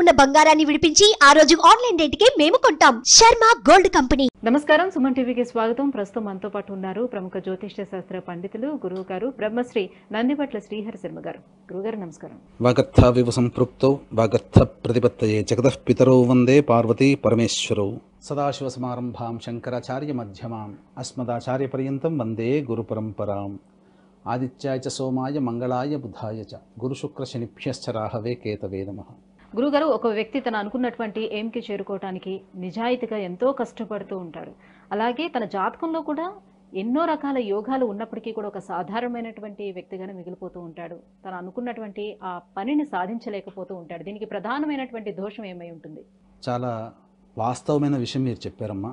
ఉన్న బంగారాన్ని విడిపించి ఆ రోజు ఆన్లైన్ రేటుకే మేము కొంటాం. Sharma gold company. నమస్కారం, సుమన్ టీవీకి స్వాగతం. ప్రస్తుతం మనతో పాటు ఉన్నారు ప్రముఖ జ్యోతిష్య శాస్త్ర పండితులు గురువు గారు బ్రహ్మశ్రీ నందిపట్ల శ్రీహరి శర్మ గారు. గురుగారు నమస్కారం. వాగర్థ వివ సంపృక్తో వాగర్థ ప్రతిపత్తయే జగతః పితరౌ వందే పార్వతీ పరమేశ్వరౌ. సదాశివ సమారంభాం శంకరాచార్య మధ్యమాం అస్మదాచార్య పర్యంతం వందే గురు పరంపరాం. ఆదిత్యాయ చ సోమాయ మంగళాయ బుధాయ చ గురు శుక్ర శనిభ్యశ్చ రాహవే కేతవే నమః. గురుగారు, ఒక వ్యక్తి తను అనుకున్నటువంటి ఎయిమ్కి చేరుకోవడానికి నిజాయితీగా ఎంతో కష్టపడుతూ ఉంటాడు. అలాగే తన జాతకంలో కూడా ఎన్నో రకాల యోగాలు ఉన్నప్పటికీ కూడా ఒక సాధారణమైనటువంటి వ్యక్తిగానే మిగిలిపోతూ ఉంటాడు. తను అనుకున్నటువంటి ఆ పనిని సాధించలేకపోతూ ఉంటాడు. దీనికి ప్రధానమైనటువంటి దోషం ఏమై ఉంటుంది? చాలా వాస్తవమైన విషయం మీరు చెప్పారమ్మా.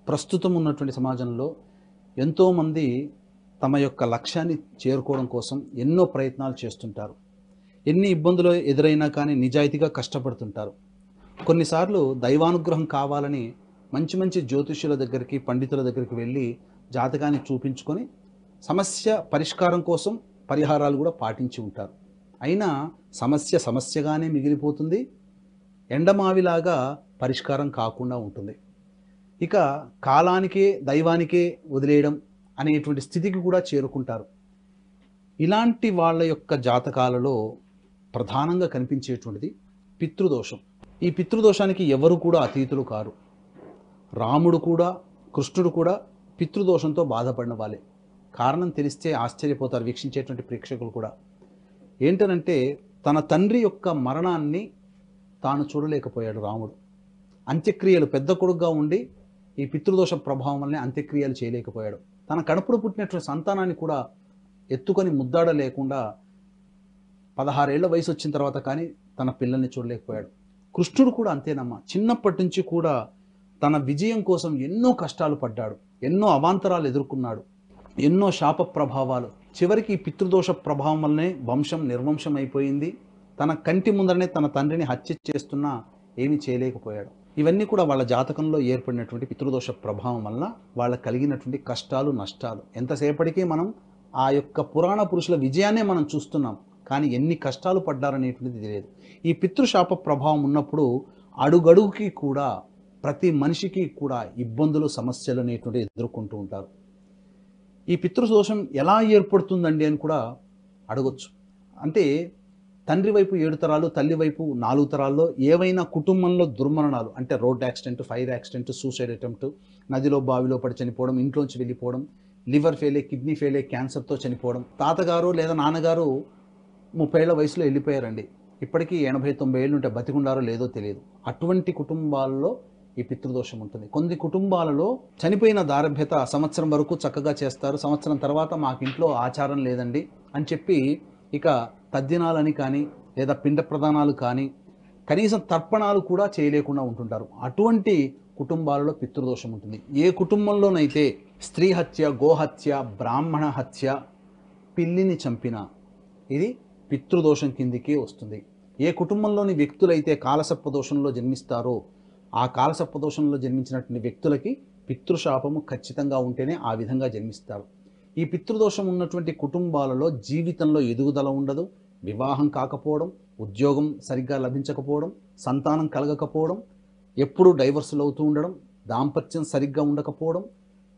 ప్రస్తుతం ఉన్నటువంటి సమాజంలో ఎంతోమంది తమ యొక్క లక్ష్యాన్ని చేరుకోవడం కోసం ఎన్నో ప్రయత్నాలు చేస్తుంటారు. ఎన్ని ఇబ్బందులు ఎదురైనా కానీ నిజాయితీగా కష్టపడుతుంటారు. కొన్నిసార్లు దైవానుగ్రహం కావాలని మంచి మంచి జ్యోతిష్యుల దగ్గరికి, పండితుల దగ్గరికి వెళ్ళి జాతకాన్ని చూపించుకొని సమస్య పరిష్కారం కోసం పరిహారాలు కూడా పాటించి ఉంటారు. అయినా సమస్యగానే మిగిలిపోతుంది, ఎండమావిలాగా పరిష్కారం కాకుండా ఉంటుంది. ఇక కాలానికే దైవానికే వదిలేయడం అనేటువంటి స్థితికి కూడా చేరుకుంటారు. ఇలాంటి వాళ్ళ యొక్క జాతకాలలో ప్రధానంగా కనిపించేటువంటిది పితృదోషం. ఈ పితృదోషానికి ఎవరు కూడా అతీతులు కారు. రాముడు కూడా, కృష్ణుడు కూడా పితృదోషంతో బాధపడిన వాళ్ళే. కారణం తెలిస్తే ఆశ్చర్యపోతారు వీక్షించేటువంటి ప్రేక్షకులు కూడా. ఏంటనంటే, తన తండ్రి యొక్క మరణాన్ని తాను చూడలేకపోయాడు రాముడు. అంత్యక్రియలు పెద్ద కొడుకుగా ఉండి ఈ పితృదోష ప్రభావం వల్లనే అంత్యక్రియలు చేయలేకపోయాడు. తన కడుపులో పుట్టినటువంటి సంతానాన్ని కూడా ఎత్తుకొని ముద్దాడలేకుండా 16 ఏళ్ల వయసు వచ్చిన తర్వాత కానీ తన పిల్లల్ని చూడలేకపోయాడు. కృష్ణుడు కూడా అంతేనమ్మా. చిన్నప్పటి నుంచి కూడా తన విజయం కోసం ఎన్నో కష్టాలు పడ్డాడు, ఎన్నో అవాంతరాలు ఎదుర్కొన్నాడు, ఎన్నో శాప ప్రభావాలు. చివరికి ఈ పితృదోష ప్రభావం వల్లనే వంశం నిర్వంశం అయిపోయింది. తన కంటి ముందరనే తన తండ్రిని హత్య చేస్తున్నా ఏమీ చేయలేకపోయాడు. ఇవన్నీ కూడా వాళ్ళ జాతకంలో ఏర్పడినటువంటి పితృదోష ప్రభావం వల్ల వాళ్ళకు కలిగినటువంటి కష్టాలు, నష్టాలు. ఎంతసేపటికి మనం ఆ యొక్క పురాణ పురుషుల విజయాన్నే మనం చూస్తున్నాం, కానీ ఎన్ని కష్టాలు పడ్డారనేటువంటిది తెలియదు. ఈ పితృశాప ప్రభావం ఉన్నప్పుడు అడుగడుగుకి కూడా ప్రతి మనిషికి కూడా ఇబ్బందులు, సమస్యలు అనేటువంటివి ఎదుర్కొంటూ ఉంటారు. ఈ పితృదోషం ఎలా ఏర్పడుతుందండి అని కూడా అడగొచ్చు. అంటే తండ్రి వైపు 7 తరాలు, తల్లి వైపు 4 తరాల్లో ఏవైనా కుటుంబంలో దుర్మరణాలు, అంటే road accident, fire accident, suicide attempt, నదిలో బావిలో పడి చనిపోవడం, ఇంట్లోంచి వెళ్ళిపోవడం, లివర్ ఫెయిల్ అయ్యి, కిడ్నీ ఫెయిల్ అయ్యి క్యాన్సర్తో చనిపోవడం, తాతగారు లేదా నాన్నగారు 30 ఏళ్ల వయసులో వెళ్ళిపోయారండి, ఇప్పటికీ 80-90 ఏళ్ళు ఉంటే బతికుండారో లేదో తెలియదు. అటువంటి కుటుంబాల్లో ఈ పితృదోషం ఉంటుంది. కొన్ని కుటుంబాలలో చనిపోయిన దారభ్యత సంవత్సరం వరకు చక్కగా చేస్తారు, సంవత్సరం తర్వాత మాకు ఇంట్లో ఆచారం లేదండి అని చెప్పి ఇక తద్దినాలని కానీ లేదా పిండ ప్రదానాలు కానీ కనీసం తర్పణాలు కూడా చేయలేకుండా ఉంటుంటారు. అటువంటి కుటుంబాలలో పితృదోషం ఉంటుంది. ఏ కుటుంబంలోనైతే స్త్రీ హత్య, గోహత్య, బ్రాహ్మణ హత్య, పిల్లిని చంపిన ఇది పితృదోషం కిందికి వస్తుంది. ఏ కుటుంబంలోని వ్యక్తులైతే కాలసర్ప దోషంలో జన్మిస్తారో ఆ కాలసర్ప దోషంలో జన్మించినటువంటి వ్యక్తులకి పితృశాపము ఖచ్చితంగా ఉంటేనే ఆ విధంగా జన్మిస్తారు. ఈ పితృదోషం ఉన్నటువంటి కుటుంబాలలో జీవితంలో ఎదుగుదల ఉండదు, వివాహం కాకపోవడం, ఉద్యోగం సరిగ్గా లభించకపోవడం, సంతానం కలగకపోవడం, ఎప్పుడూ డైవర్సులు అవుతూ ఉండడం, దాంపత్యం సరిగ్గా ఉండకపోవడం,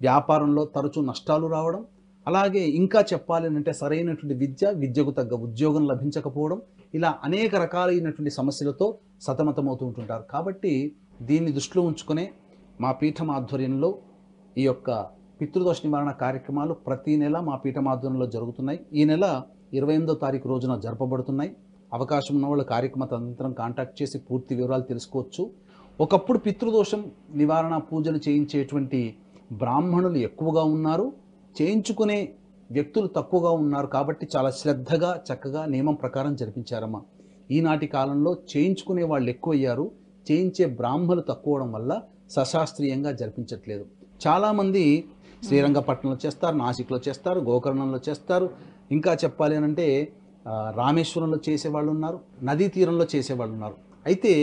వ్యాపారంలో తరచూ నష్టాలు రావడం, అలాగే ఇంకా చెప్పాలి అంటే సరైనటువంటి విద్యకు తగ్గ ఉద్యోగం లభించకపోవడం, ఇలా అనేక రకాలైనటువంటి సమస్యలతో సతమతమవుతూ ఉంటుంటారు. కాబట్టి దీన్ని దృష్టిలో ఉంచుకునే మా పీఠం ఆధ్వర్యంలో ఈ యొక్క పితృదోష నివారణ కార్యక్రమాలు ప్రతి నెల మా పీఠం ఆధ్వర్యంలో జరుగుతున్నాయి. ఈ నెల 28వ తారీఖు రోజున జరపబడుతున్నాయి. అవకాశం ఉన్న వాళ్ళు కార్యక్రమ తదనంతరం కాంటాక్ట్ చేసి పూర్తి వివరాలు తెలుసుకోవచ్చు. ఒకప్పుడు పితృదోషం నివారణ పూజలు చేయించేటువంటి బ్రాహ్మణులు ఎక్కువగా ఉన్నారు, చేయించుకునే వ్యక్తులు తక్కువగా ఉన్నారు. కాబట్టి చాలా శ్రద్ధగా చక్కగా నియమం ప్రకారం జరిపించారమ్మా. ఈనాటి కాలంలో చేయించుకునే వాళ్ళు ఎక్కువయ్యారు, చేయించే బ్రాహ్మణులు తక్కువడం వల్ల సశాస్త్రీయంగా జరిపించట్లేదు. చాలామంది శ్రీరంగపట్నంలో చేస్తారు, నాసిక్లో చేస్తారు, గోకర్ణంలో చేస్తారు, ఇంకా చెప్పాలి అని అంటే రామేశ్వరంలో చేసేవాళ్ళు ఉన్నారు, నదీ తీరంలో చేసేవాళ్ళు ఉన్నారు. అయితే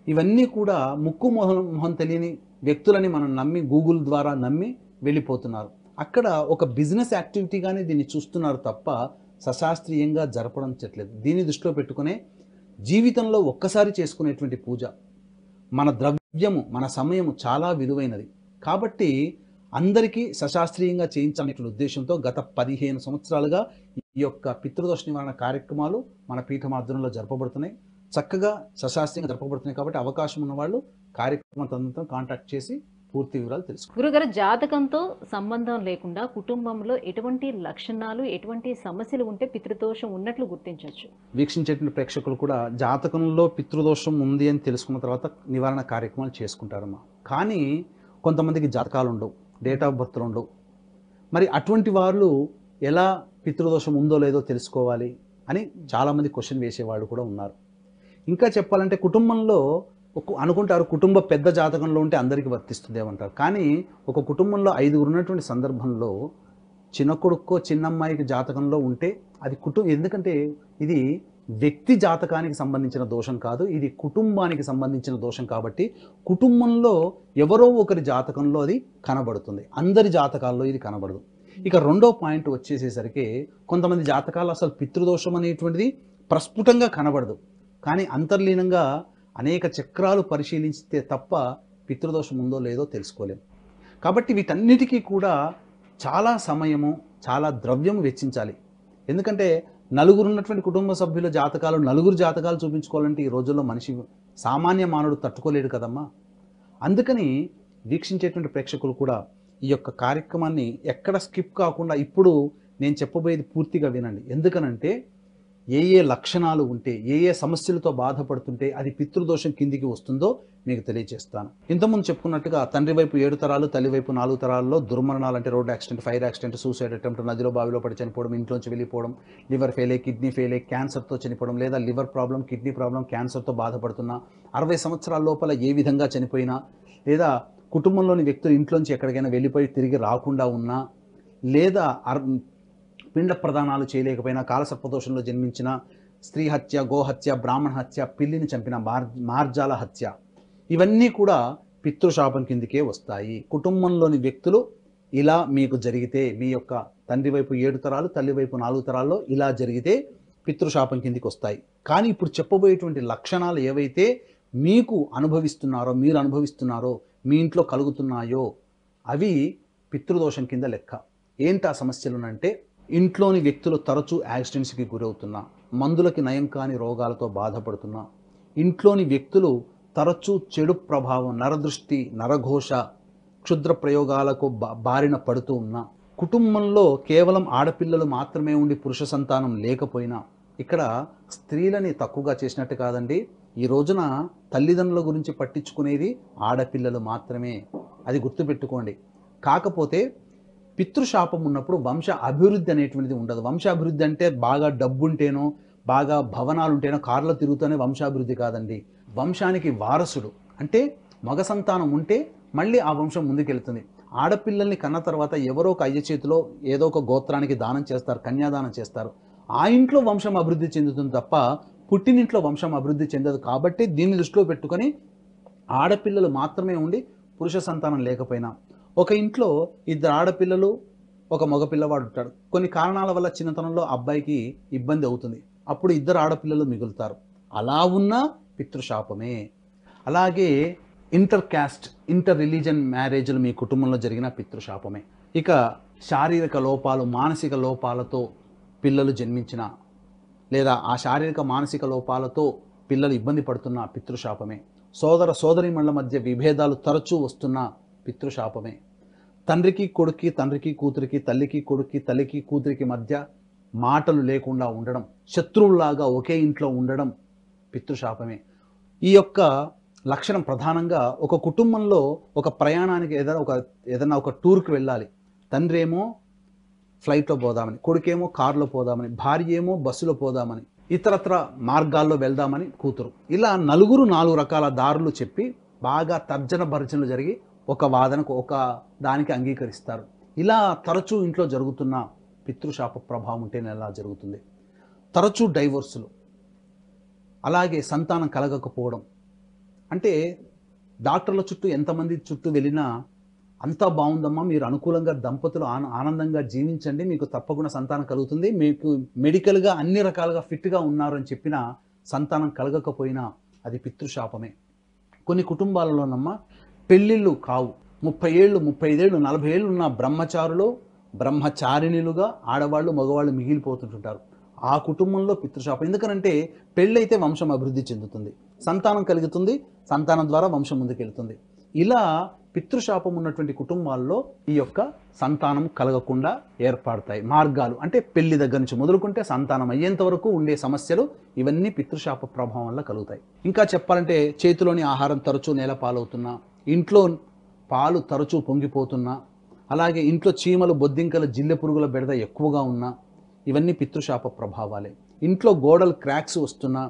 ఇవన్నీ కూడా ముక్కు మొహం తెలియని వ్యక్తులని మనం నమ్మి, గూగుల్ ద్వారా నమ్మి వెళ్ళిపోతున్నారు. అక్కడ ఒక బిజినెస్ యాక్టివిటీగానే దీన్ని చూస్తున్నారు తప్ప సశాస్త్రీయంగా జరపడం చెట్లేదు. దీన్ని దృష్టిలో పెట్టుకునే జీవితంలో ఒక్కసారి చేసుకునేటువంటి పూజ. మన ద్రవ్యము, మన సమయము చాలా విలువైనది. కాబట్టి అందరికీ సశాస్త్రీయంగా చేయించాలనే ఉద్దేశంతో గత 15 సంవత్సరాలుగా ఈ యొక్క పితృదోష నివారణ కార్యక్రమాలు మన పీఠమాధ్వర్యంలో జరపబడుతున్నాయి. చక్కగా సశాస్త్రీయంగా జరపబడుతున్నాయి. కాబట్టి అవకాశం ఉన్న వాళ్ళు కార్యక్రమం కాంటాక్ట్ చేసి పూర్తి వివరాలు తెలుసుకోండి. గురుగారు, జాతకంతో సంబంధం లేకుండా కుటుంబంలో ఎటువంటి లక్షణాలు, ఎటువంటి సమస్యలు ఉంటే పితృదోషం ఉన్నట్లు గుర్తించవచ్చు? వీక్షించేటువంటి ప్రేక్షకులు కూడా జాతకంలో పితృదోషం ఉంది అని తెలుసుకున్న తర్వాత నివారణ కార్యక్రమాలు చేసుకుంటారమ్మా. కానీ కొంతమందికి జాతకాలు ఉండవు, డేట్ ఆఫ్ బర్త్లు ఉండవు. మరి అటువంటి వాళ్ళు ఎలా పితృదోషం ఉందో లేదో తెలుసుకోవాలి అని చాలామంది క్వశ్చన్ వేసేవాళ్ళు కూడా ఉన్నారు. ఇంకా చెప్పాలంటే కుటుంబంలో అనుకుంటారు కుటుంబ పెద్ద జాతకంలో ఉంటే అందరికీ వర్తిస్తుంది ఏమంటారు. కానీ ఒక కుటుంబంలో 5గురు ఉన్నటువంటి సందర్భంలో చిన్న కొడుక్కో చిన్నమ్మాయికి జాతకంలో ఉంటే అది ఎందుకంటే ఇది వ్యక్తి జాతకానికి సంబంధించిన దోషం కాదు, ఇది కుటుంబానికి సంబంధించిన దోషం. కాబట్టి కుటుంబంలో ఎవరో ఒకరి జాతకంలో అది కనబడుతుంది, అందరి జాతకాల్లో ఇది కనబడదు. ఇక రెండో పాయింట్ వచ్చేసేసరికి కొంతమంది జాతకాలు అసలు పితృదోషం అనేటువంటిది ప్రస్ఫుటంగా కనబడదు, కానీ అంతర్లీనంగా అనేక చక్రాలు పరిశీలిస్తే తప్ప పితృదోషం ఉందో లేదో తెలుసుకోలేము. కాబట్టి వీటన్నిటికీ కూడా చాలా సమయము, చాలా ద్రవ్యం వెచ్చించాలి. ఎందుకంటే నలుగురు ఉన్నటువంటి కుటుంబ సభ్యుల జాతకాలు, నలుగురు జాతకాలు చూపించుకోవాలంటే ఈ రోజుల్లో మనిషి సామాన్య మానవుడు తట్టుకోలేడు కదమ్మా. అందుకని వీక్షించేటువంటి ప్రేక్షకులు కూడా ఈ యొక్క కార్యక్రమాన్ని ఎక్కడ స్కిప్ కాకుండా ఇప్పుడు నేను చెప్పబోయేది పూర్తిగా వినండి. ఎందుకనంటే ఏ ఏ లక్షణాలు ఉంటే, ఏ ఏ సమస్యలతో బాధపడుతుంటే అది పితృదోషం కిందికి వస్తుందో మీకు తెలియజేస్తాను. ఇంతకుముందు చెప్పుకున్నట్టుగా తండ్రి వైపు 7 తరాలు, తల్లి వైపు 4 తరాల్లో దుర్మరణాలు అంటే road accident, fire accident, suicide attempt, నదిలో బావిలో పడి చనిపోవడం, ఇంట్లోంచి వెళ్ళిపోవడం, లివర్ ఫెయిల్ అయ్యి, కిడ్నీ ఫెయిల్ అయ్యి, క్యాన్సర్తో చనిపోవడం, లేదా లివర్ ప్రాబ్లం, కిడ్నీ ప్రాబ్లం, క్యాన్సర్తో బాధపడుతున్నా, 60 సంవత్సరాల లోపల ఏ విధంగా చనిపోయినా, లేదా కుటుంబంలోని వ్యక్తులు ఇంట్లోంచి ఎక్కడికైనా వెళ్ళిపోయి తిరిగి రాకుండా ఉన్నా, లేదా పిండ ప్రదానాలు చేయలేకపోయినా, కాలసర్పదోషంలో జన్మించిన, స్త్రీ హత్య, గోహత్య, బ్రాహ్మణ హత్య, పిల్లిని చంపిన మార్జాల హత్య, ఇవన్నీ కూడా పితృశాపం కిందికే వస్తాయి. కుటుంబంలోని వ్యక్తులు ఇలా మీకు జరిగితే, మీ యొక్క తండ్రి వైపు 7 తరాలు, తల్లి వైపు 4 తరాల్లో ఇలా జరిగితే పితృశాపం కిందికి వస్తాయి. కానీ ఇప్పుడు చెప్పబోయేటువంటి లక్షణాలు ఏవైతే మీకు మీరు అనుభవిస్తున్నారో, మీ ఇంట్లో కలుగుతున్నాయో అవి పితృదోషం కింద లెక్క. ఏంటి ఆ సమస్యలు అంటే, ఇంట్లోని వ్యక్తులు తరచూ యాక్సిడెంట్స్కి గురవుతున్నా, మందులకి నయం కాని రోగాలతో బాధపడుతున్నా, ఇంట్లోని వ్యక్తులు తరచూ చెడు ప్రభావం, నరదృష్టి, నరఘోష, క్షుద్ర ప్రయోగాలకు బారిన పడుతూ ఉన్నా, కుటుంబంలో కేవలం ఆడపిల్లలు మాత్రమే ఉండి పురుష సంతానం లేకపోయినా, ఇక్కడ స్త్రీలని తక్కువగా చేసినట్టు కాదండి, ఈ రోజున తల్లిదండ్రుల గురించి పట్టించుకునేది ఆడపిల్లలు మాత్రమే, అది గుర్తుపెట్టుకోండి. కాకపోతే పితృశాపం ఉన్నప్పుడు వంశ అభివృద్ధి అనేటువంటిది ఉండదు. వంశాభివృద్ధి అంటే బాగా డబ్బుంటేనో, బాగా భవనాలు ఉంటేనో, కార్లో తిరుగుతూనే వంశాభివృద్ధి కాదండి. వంశానికి వారసుడు అంటే మగ సంతానం ఉంటే మళ్ళీ ఆ వంశం ముందుకెళ్తుంది. ఆడపిల్లల్ని కన్న తర్వాత ఎవరో ఒక అయ్య చేతిలో ఏదో ఒక గోత్రానికి దానం చేస్తారు, కన్యాదానం చేస్తారు. ఆ ఇంట్లో వంశం అభివృద్ధి చెందుతుంది తప్ప పుట్టినింట్లో వంశం అభివృద్ధి చెందదు. కాబట్టి దీన్ని దృష్టిలో పెట్టుకొని ఆడపిల్లలు మాత్రమే ఉండి పురుష సంతానం లేకపోయినా, ఒక ఇంట్లో 2 ఆడపిల్లలు, ఒక మగ పిల్లవాడు ఉంటాడు. కొన్ని కారణాల వల్ల చిన్నతనంలో అబ్బాయికి ఇబ్బంది అవుతుంది, అప్పుడు 2 ఆడపిల్లలు మిగులుతారు. అలా ఉన్న పితృశాపమే. అలాగే ఇంటర్ క్యాస్ట్, ఇంటర్ రిలీజన్ మ్యారేజ్లు మీ కుటుంబంలో జరిగిన పితృశాపమే. ఇక శారీరక లోపాలు, మానసిక లోపాలతో పిల్లలు జన్మించిన, లేదా ఆ శారీరక మానసిక లోపాలతో పిల్లలు ఇబ్బంది పడుతున్న పితృశాపమే. సోదర సోదరీమణుల మధ్య విభేదాలు తరచూ వస్తున్న పితృశాపమే. తండ్రికి కొడుక్కి, తండ్రికి కూతురికి, తల్లికి కొడుక్కి, తల్లికి కూతురికి మధ్య మాటలు లేకుండా ఉండడం, శత్రువులాగా ఒకే ఇంట్లో ఉండడం పితృశాపమే. ఈ యొక్క లక్షణం ప్రధానంగా ఒక కుటుంబంలో ఒక ప్రయాణానికి ఏదైనా ఒక టూర్కి వెళ్ళాలి. తండ్రి ఏమో ఫ్లైట్లో పోదామని, కొడుకేమో కారులో పోదామని, భార్య ఏమో బస్సులో పోదామని, ఇతరత్ర మార్గాల్లో వెళ్దామని కూతురు. ఇలా నలుగురు 4 రకాల దారులు చెప్పి బాగా తర్జన భర్జనలు జరిగి ఒక వాదనకు, ఒక దానికి అంగీకరిస్తారు. ఇలా తరచూ ఇంట్లో జరుగుతున్న పితృశాప ప్రభావం ఉంటేనే ఎలా జరుగుతుంది. తరచూ డైవోర్సులు, అలాగే సంతానం కలగకపోవడం. అంటే డాక్టర్ల చుట్టూ ఎంతమంది చుట్టూ వెళ్ళినా అంతా బాగుందమ్మా, మీరు అనుకూలంగా దంపతులు ఆనందంగా జీవించండి, మీకు తప్పకుండా సంతానం కలుగుతుంది, మీకు మెడికల్గా అన్ని రకాలుగా ఫిట్గా ఉన్నారు అని చెప్పినా సంతానం కలగకపోయినా అది పితృశాపమే. కొన్ని కుటుంబాలలోనమ్మ పెళ్ళిళ్ళు కావు, 30 ఏళ్ళు 35 ఏళ్ళు 40 ఏళ్ళు ఉన్న బ్రహ్మచారులు బ్రహ్మచారిణులుగా ఆడవాళ్ళు మగవాళ్ళు మిగిలిపోతుంటుంటారు. ఆ కుటుంబంలో పితృశాపం. ఎందుకనంటే పెళ్ళైతే వంశం అభివృద్ధి చెందుతుంది, సంతానం కలుగుతుంది, సంతానం ద్వారా వంశం ముందుకెళ్తుంది. ఇలా పితృశాపం ఉన్నటువంటి కుటుంబాల్లో ఈ యొక్క సంతానం కలగకుండా ఏర్పడతాయి మార్గాలు. అంటే పెళ్లి దగ్గర నుంచి మొదలుకుంటే సంతానం అయ్యేంత వరకు ఉండే సమస్యలు ఇవన్నీ పితృశాప ప్రభావం వల్ల కలుగుతాయి. ఇంకా చెప్పాలంటే చేతిలోని ఆహారం తరచూ నేల పాలవుతున్నా, ఇంట్లో పాలు తరచూ పొంగిపోతున్నా, అలాగే ఇంట్లో చీమలు బొద్దింకలు జిల్లె పురుగుల బెడద ఎక్కువగా ఉన్నా ఇవన్నీ పితృశాప ప్రభావాలే. ఇంట్లో గోడలు క్రాక్స్ వస్తున్నా,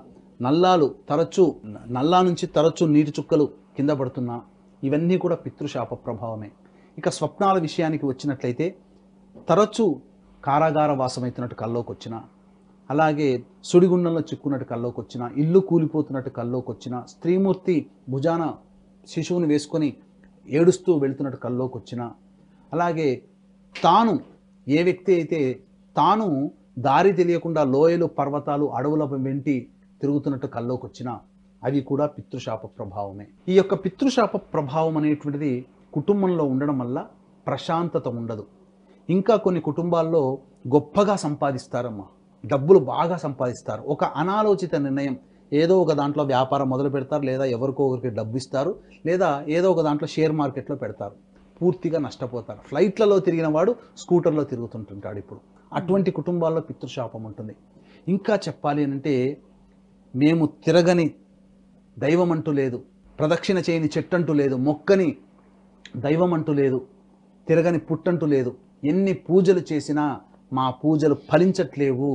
నల్లా నుంచి తరచూ నీటి చుక్కలు కింద పడుతున్నా ఇవన్నీ కూడా పితృశాప ప్రభావమే. ఇక స్వప్నాల విషయానికి వచ్చినట్లయితే తరచూ కారాగార వాసమవుతున్నట్టు కల్లోకి వచ్చిన, అలాగే సుడిగుండంలో చిక్కున్నట్టు కల్లోకి వచ్చిన, ఇల్లు కూలిపోతున్నట్టు కల్లోకి వచ్చిన, స్త్రీమూర్తి భుజాన శిశువుని వేసుకొని ఏడుస్తూ వెళుతున్నట్టు కల్లోకి వచ్చిన, అలాగే తాను ఏ వ్యక్తి అయితే తాను దారి తెలియకుండా లోయలు పర్వతాలు అడవుల వెంటి తిరుగుతున్నట్టు కల్లోకి వచ్చిన అవి కూడా పితృశాప ప్రభావమే. ఈ యొక్క పితృశాప ప్రభావం అనేటువంటిది కుటుంబంలో ఉండడం వల్ల ప్రశాంతత ఉండదు. ఇంకా కొన్ని కుటుంబాల్లో గొప్పగా సంపాదిస్తారమ్మా, డబ్బులు బాగా సంపాదిస్తారు. ఒక అనాలోచిత నిర్ణయం, ఏదో ఒక దాంట్లో వ్యాపారం మొదలు పెడతారు, లేదా ఎవరికో ఒకరికి డబ్బు ఇస్తారు, లేదా ఏదో ఒక దాంట్లో షేర్ మార్కెట్లో పెడతారు, పూర్తిగా నష్టపోతారు. ఫ్లైట్లలో తిరిగిన వాడు స్కూటర్లో తిరుగుతుంటుంటాడు. ఇప్పుడు అటువంటి కుటుంబాల్లో పితృశాపం ఉంటుంది. ఇంకా చెప్పాలి అంటే మేము తిరగని దైవం అంటూ లేదు, ప్రదక్షిణ చేయని చెట్టంటూ లేదు, మొక్కని దైవం అంటూ లేదు, తిరగని పుట్టంటూ లేదు, ఎన్ని పూజలు చేసినా మా పూజలు ఫలించట్లేవు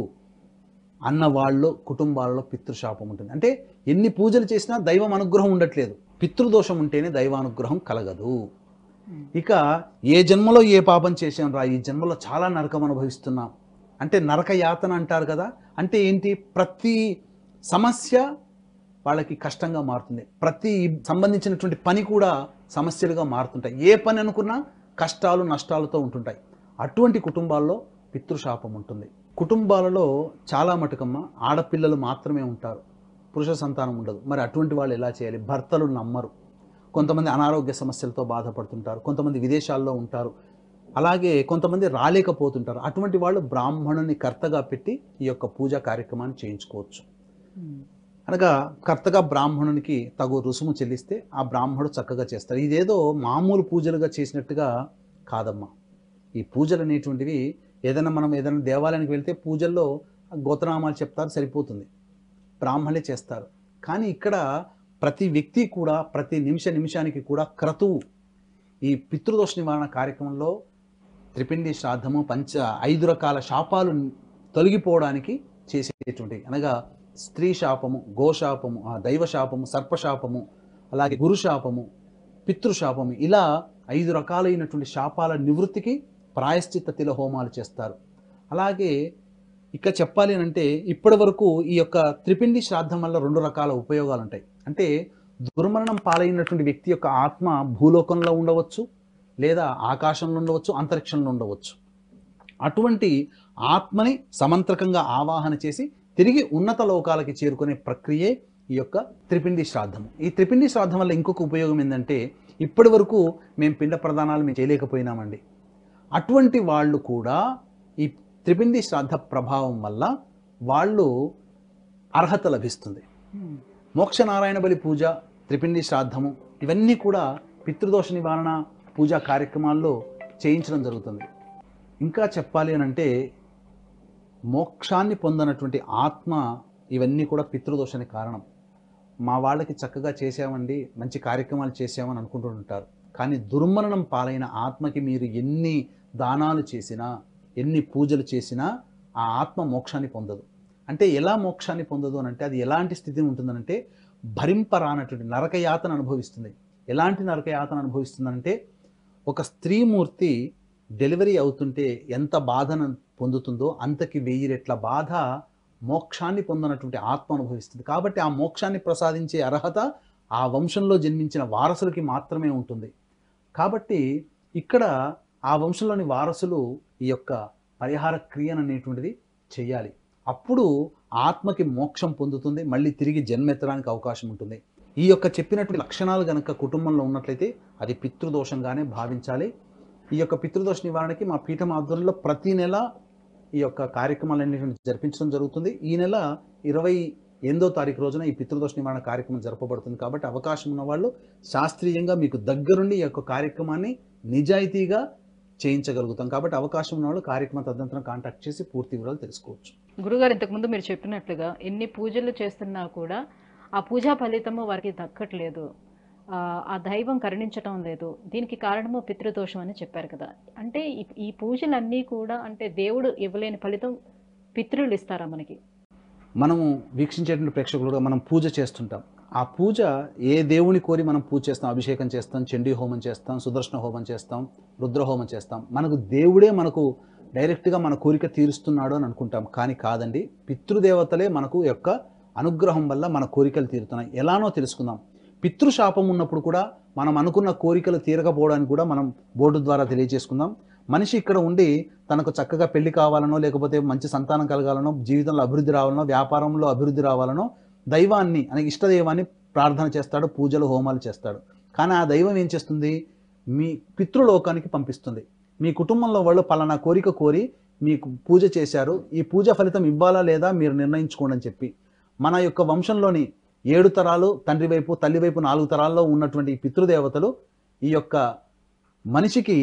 అన్న వాళ్ళు కుటుంబాల్లో పితృశాపం ఉంటుంది. అంటే ఎన్ని పూజలు చేసినా దైవం అనుగ్రహం ఉండట్లేదు. పితృదోషం ఉంటేనే దైవానుగ్రహం కలగదు. ఇక ఏ జన్మలో ఏ పాపం చేసాం రా, ఈ జన్మలో చాలా నరకం అనుభవిస్తున్నాం అంటే నరక యాతన అంటారు కదా. అంటే ఏంటి, ప్రతి సమస్య వాళ్ళకి కష్టంగా మారుతుంది, ప్రతి సంబంధించినటువంటి పని కూడా సమస్యలుగా మారుతుంటాయి, ఏ పని అనుకున్నా కష్టాలు నష్టాలతో ఉంటుంటాయి. అటువంటి కుటుంబాల్లో పితృశాపం ఉంటుంది. కుటుంబాలలో చాలా మటుకమ్మ ఆడపిల్లలు మాత్రమే ఉంటారు, పురుష సంతానం ఉండదు. మరి అటువంటి వాళ్ళు ఎలా చేయాలి? భర్తలు నమ్మరు, కొంతమంది అనారోగ్య సమస్యలతో బాధపడుతుంటారు, కొంతమంది విదేశాల్లో ఉంటారు, అలాగే కొంతమంది రాలేకపోతుంటారు. అటువంటి వాళ్ళు బ్రాహ్మణుని కర్తగా పెట్టి ఈ యొక్క పూజా కార్యక్రమాన్ని చేయించుకోవచ్చు. అనగా కర్తగా బ్రాహ్మణునికి తగు రుసుము చెల్లిస్తే ఆ బ్రాహ్మణుడు చక్కగా చేస్తారు. ఇదేదో మామూలు పూజలుగా చేసినట్టుగా కాదమ్మా. ఈ పూజలు అనేటువంటివి ఏదైనా దేవాలయానికి వెళ్తే పూజల్లో గోత్రనామాలు చెప్తారు, సరిపోతుంది, బ్రాహ్మణులే చేస్తారు. కానీ ఇక్కడ ప్రతి వ్యక్తి కూడా ప్రతి నిమిషానికి కూడా క్రతువు, ఈ పితృదోష నివారణ కార్యక్రమంలో త్రిపిండి శ్రాద్ధము 5 రకాల శాపాలు తొలగిపోవడానికి చేసేటువంటివి. అనగా స్త్రీ శాపము, గోశాపము, దైవశాపము, సర్పశాపము, అలాగే గురుశాపము, పితృశాపము, ఇలా 5 రకాలైనటువంటి శాపాల నివృత్తికి ప్రాయశ్చిత్త తిల హోమాలు చేస్తారు. అలాగే ఇక చెప్పాలి అంటే ఇప్పటి వరకు ఈ యొక్క త్రిపిండి శ్రాద్ధం వల్ల 2 రకాల ఉపయోగాలు ఉంటాయి. అంటే దుర్మరణం పాలైనటువంటి వ్యక్తి యొక్క ఆత్మ భూలోకంలో ఉండవచ్చు, లేదా ఆకాశంలో ఉండవచ్చు, అంతరిక్షంలో ఉండవచ్చు. అటువంటి ఆత్మని సమంత్రకంగా ఆవాహన చేసి తిరిగి ఉన్నత లోకాలకి చేరుకునే ప్రక్రియే ఈ యొక్క త్రిపిండి శ్రాద్ధము. ఈ త్రిపిండి శ్రాద్ధం వల్ల ఇంకొక ఉపయోగం ఏంటంటే ఇప్పటి వరకు మేము పిండ ప్రదానాలు మేము చేయలేకపోయినామండి. అటువంటి వాళ్ళు కూడా ఈ త్రిపిండి శ్రాద్ధ ప్రభావం వల్ల వాళ్ళు అర్హత లభిస్తుంది. మోక్షనారాయణ బలి పూజ, త్రిపిండి శ్రాద్ధము ఇవన్నీ కూడా పితృదోష నివారణ పూజా కార్యక్రమాల్లో చేయించడం జరుగుతుంది. ఇంకా చెప్పాలి అని అంటే మోక్షాన్ని పొందనటువంటి ఆత్మ ఇవన్నీ కూడా పితృదోషానికి కారణం. మా వాళ్ళకి చక్కగా చేసామండి, మంచి కార్యక్రమాలు చేసామని అనుకుంటుంటారు. కానీ దుర్మరణం పాలైన ఆత్మకి మీరు ఎన్ని దానాలు చేసినా, ఎన్ని పూజలు చేసినా ఆ ఆత్మ మోక్షాన్ని పొందదు. అంటే ఎలా మోక్షాన్ని పొందదు అని అంటే అది ఎలాంటి స్థితి ఉంటుందనంటే భరింపరానటువంటి నరకయాతన అనుభవిస్తుంది. ఎలాంటి నరకయాతన అనుభవిస్తుందంటే ఒక స్త్రీమూర్తి డెలివరీ అవుతుంటే ఎంత బాధను పొందుతుందో అంతకి 1000 రెట్ల బాధ మోక్షాన్ని పొందనటువంటి ఆత్మ అనుభవిస్తుంది. కాబట్టి ఆ మోక్షాన్ని ప్రసాదించే అర్హత ఆ వంశంలో జన్మించిన వారసులకి మాత్రమే ఉంటుంది. కాబట్టి ఇక్కడ ఆ వంశంలోని వారసులు ఈ యొక్క పరిహార క్రియను అనేటువంటిది చేయాలి. అప్పుడు ఆత్మకి మోక్షం పొందుతుంది, మళ్ళీ తిరిగి జన్మెత్తడానికి అవకాశం ఉంటుంది. ఈ యొక్క చెప్పినటువంటి లక్షణాలు కనుక కుటుంబంలో ఉన్నట్లయితే అది పితృదోషంగానే భావించాలి. ఈ యొక్క పితృదోష నివారణకి మా పీఠం ఆధ్వర్యంలో ప్రతి నెల ఈ యొక్క కార్యక్రమాలన్నింటినీ జరిపించడం జరుగుతుంది. ఈ నెల 28వ తారీఖు రోజున ఈ పితృదోష నివారణ కార్యక్రమం జరపబడుతుంది. కాబట్టి అవకాశం ఉన్న వాళ్ళు శాస్త్రీయంగా మీకు దగ్గరుండి ఈ యొక్క కార్యక్రమాన్ని నిజాయితీగా చేయించగలుగుతాం. కాబట్టి అవకాశం ఉన్న వాళ్ళు కార్యక్రమం తదనంతరం కాంటాక్ట్ చేసి పూర్తి వివరాలు తెలుసుకోవచ్చు. గురుగారు, ఇంతకుముందు మీరు చెప్పినట్లుగా ఎన్ని పూజలు చేస్తున్నా కూడా ఆ పూజా ఫలితము వారికి దక్కట్లేదు, ఆ దైవం కరుణించటం లేదు, దీనికి కారణము పితృదోషం అని చెప్పారు కదా. అంటే ఈ పూజలన్నీ కూడా అంటే దేవుడు ఇవ్వలేని ఫలితం పితృలు ఇస్తారా మనకి? మనము వీక్షించేటువంటి ప్రేక్షకులుగా మనం పూజ చేస్తుంటాం. ఆ పూజ ఏ దేవుని కోరి మనం పూజ చేస్తాం? అభిషేకం చేస్తాం, చండీ హోమం చేస్తాం, సుదర్శన హోమం చేస్తాం, రుద్ర హోమం చేస్తాం. మనకు దేవుడే మనకు డైరెక్ట్గా మన కోరిక తీరుస్తున్నాడు అని అనుకుంటాం. కానీ కాదండి, పితృదేవతలే మనకు యొక్క అనుగ్రహం వల్ల మన కోరికలు తీరుతున్నాయి. ఎలానో తెలుసుకుందాం. పితృశాపం ఉన్నప్పుడు కూడా మనం అనుకున్న కోరికలు తీరకపోవడానికి కూడా మనం బోర్డు ద్వారా తెలియజేసుకుందాం. మనిషి ఇక్కడ ఉండి తనకు చక్కగా పెళ్లి కావాలనో, లేకపోతే మంచి సంతానం కలగాలనో, జీవితంలో అభివృద్ధి రావాలనో, వ్యాపారంలో అభివృద్ధి రావాలనో దైవాన్ని అనగా ఇష్టదైవాన్ని ప్రార్థన చేస్తాడు, పూజలు హోమాలు చేస్తాడు. కానీ ఆ దైవం ఏం చేస్తుంది? మీ పితృలోకానికి పంపిస్తుంది. మీ కుటుంబంలో వాళ్ళు పలానా కోరిక కోరి మీకు పూజ చేశారు, ఈ పూజ ఫలితం ఇవ్వాలా లేదా మీరు నిర్ణయించుకోండి అని చెప్పి మన యొక్క వంశంలోని 7 తరాలు తండ్రి వైపు తల్లి వైపు 4 తరాల్లో ఉన్నటువంటి ఈ పితృదేవతలు ఈ యొక్క మనిషికి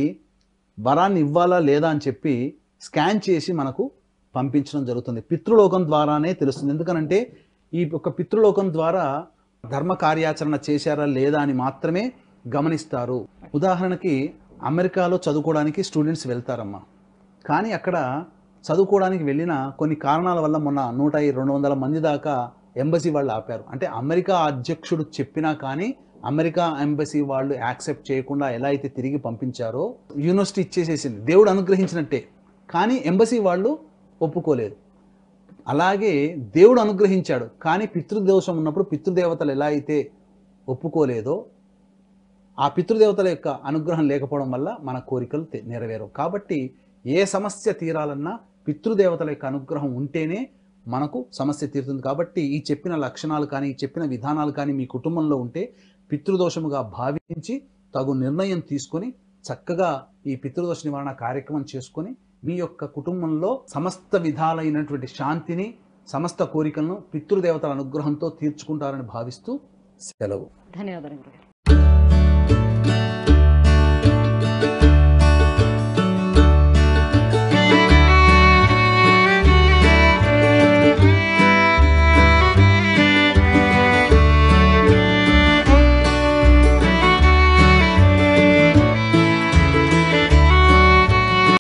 వరాన్ని ఇవ్వాలా లేదా అని చెప్పి స్కాన్ చేసి మనకు పంపించడం జరుగుతుంది. పితృలోకం ద్వారానే తెలుస్తుంది. ఎందుకనంటే ఈ యొక్క పితృలోకం ద్వారా ధర్మ కార్యాచరణ చేశారా లేదా అని మాత్రమే గమనిస్తారు. ఉదాహరణకి అమెరికాలో చదువుకోవడానికి స్టూడెంట్స్ వెళ్తారమ్మా. కానీ అక్కడ చదువుకోవడానికి వెళ్ళిన కొన్ని కారణాల వల్ల మొన్న 100-200 మంది దాకా ఎంబసీ వాళ్ళు ఆపారు. అంటే అమెరికా అధ్యక్షుడు చెప్పినా కానీ అమెరికా ఎంబసీ వాళ్ళు యాక్సెప్ట్ చేయకుండా ఎలా అయితే తిరిగి పంపించారో యూనివర్సిటీ ఇచ్చేసేసింది. దేవుడు అనుగ్రహించినట్టే, కానీ ఎంబసీ వాళ్ళు ఒప్పుకోలేదు. అలాగే దేవుడు అనుగ్రహించాడు, కానీ పితృదోషం ఉన్నప్పుడు పితృదేవతలు ఎలా అయితే ఒప్పుకోలేదో ఆ పితృదేవతల యొక్క అనుగ్రహం లేకపోవడం వల్ల మన కోరికలు నెరవేరవు. కాబట్టి ఏ సమస్య తీరాలన్నా పితృదేవతల యొక్క అనుగ్రహం ఉంటేనే మనకు సమస్య తీరుతుంది. కాబట్టి ఈ చెప్పిన లక్షణాలు కానీ ఈ చెప్పిన విధానాలు కానీ మీ కుటుంబంలో ఉంటే పితృదోషముగా భావించి తగు నిర్ణయం తీసుకొని చక్కగా ఈ పితృదోష నివారణ కార్యక్రమం చేసుకొని మీ యొక్క కుటుంబంలో సమస్త విధాలైనటువంటి శాంతిని, సమస్త కోరికలను పితృదేవతల అనుగ్రహంతో తీర్చుకుంటారని భావిస్తూ సెలవు. ధన్యవాదాలు.